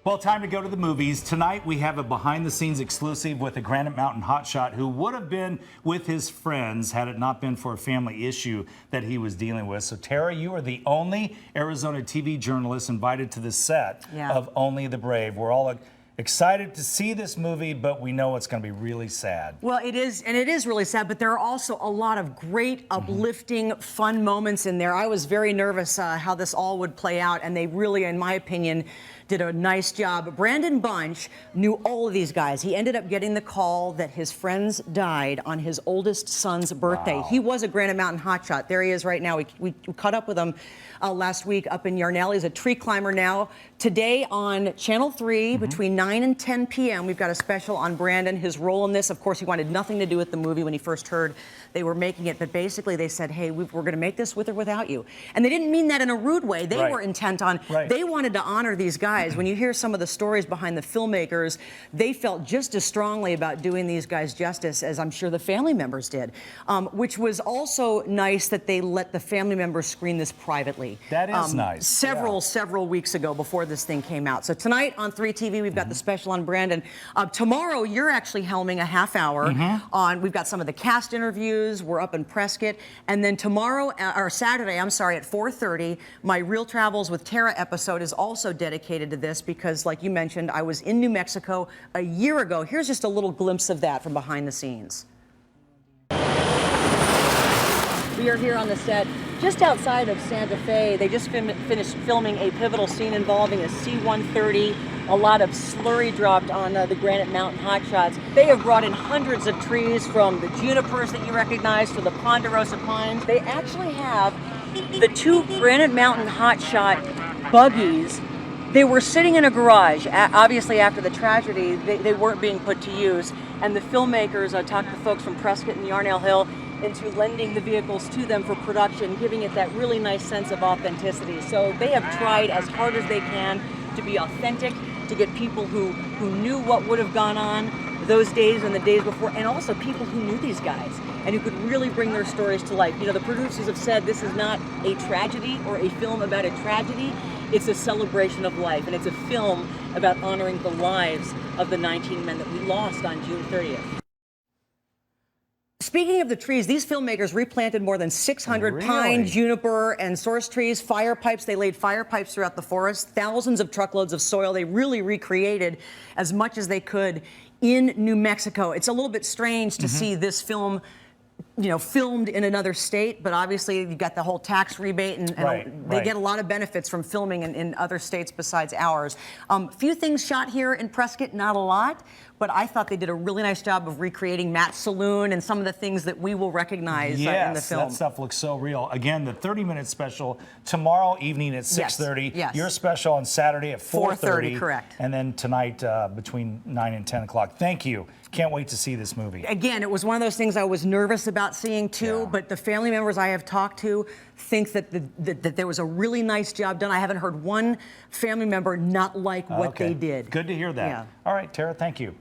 Well, time to go to the movies. Tonight we have a behind-the-scenes exclusive with a Granite Mountain hotshot who would have been with his friends had it not been for a family issue that he was dealing with. So, Tara, you are the only Arizona TV journalist invited to the set of Only the Brave. We're all excited to see this movie, but we know it's going to be really sad. Well, it is, and it is really sad, but there are also a lot of great, uplifting, fun moments in there. I was very nervous how this all would play out, and they really, in my opinion, did a nice job. Brandon Bunch knew all of these guys. He ended up getting the call that his friends died on his oldest son's birthday. Wow. He was a Granite Mountain hotshot. There he is right now. We caught up with him last week up in Yarnell. He's a tree climber now. Today on Channel 3, between 9 and 10 p.m., we've got a special on Brandon, his role in this. Of course, he wanted nothing to do with the movie when he first heard they were making it, but basically they said, hey, we're going to make this with or without you. And they didn't mean that in a rude way. They were intent on, they wanted to honor these guys. When you hear some of the stories behind the filmmakers, they felt just as strongly about doing these guys justice as I'm sure the family members did, which was also nice that they let the family members screen this privately. That is nice. Several weeks ago before this thing came out. So tonight on 3TV, we've got the special on Brandon. Tomorrow, you're actually helming a half hour on, we've got some of the cast interviews. We're up in Prescott. And then tomorrow, or Saturday, I'm sorry, at 4:30, my Real Travels with Tara episode is also dedicated to this because, like you mentioned, I was in New Mexico a year ago. Here's just a little glimpse of that from behind the scenes. We are here on the set just outside of Santa Fe. They just finished filming a pivotal scene involving a C-130. A lot of slurry dropped on the Granite Mountain hotshots. They have brought in hundreds of trees, from the junipers that you recognize to the ponderosa pines. They actually have the two Granite Mountain hotshot buggies. They were sitting in a garage. Obviously, after the tragedy, they weren't being put to use. And the filmmakers talked to folks from Prescott and Yarnell Hill into lending the vehicles to them for production, giving it that really nice sense of authenticity. So they have tried as hard as they can to be authentic, to get people who knew what would have gone on those days and the days before, and also people who knew these guys and who could really bring their stories to life. You know, the producers have said this is not a tragedy or a film about a tragedy. It's a celebration of life, and it's a film about honoring the lives of the 19 men that we lost on June 30th. Speaking of the trees, these filmmakers replanted more than 600 pine, juniper, and source trees, fire pipes. They laid fire pipes throughout the forest, thousands of truckloads of soil. They really recreated as much as they could in New Mexico. It's a little bit strange to see this film, you know, filmed in another state, but obviously you've got the whole tax rebate, and they get a lot of benefits from filming in other states besides ours. Few things shot here in Prescott, not a lot, but I thought they did a really nice job of recreating Matt's saloon and some of the things that we will recognize in the film. That stuff looks so real. Again, the 30-minute special tomorrow evening at 6:30. Yes. Your special on Saturday at 4:30. Correct. And then tonight between 9 and 10 o'clock. Thank you. Can't wait to see this movie. Again, it was one of those things I was nervous about seeing too, but the family members I have talked to think that that there was a really nice job done. I haven't heard one family member not like what they did. Good to hear that. All right, Tara, thank you.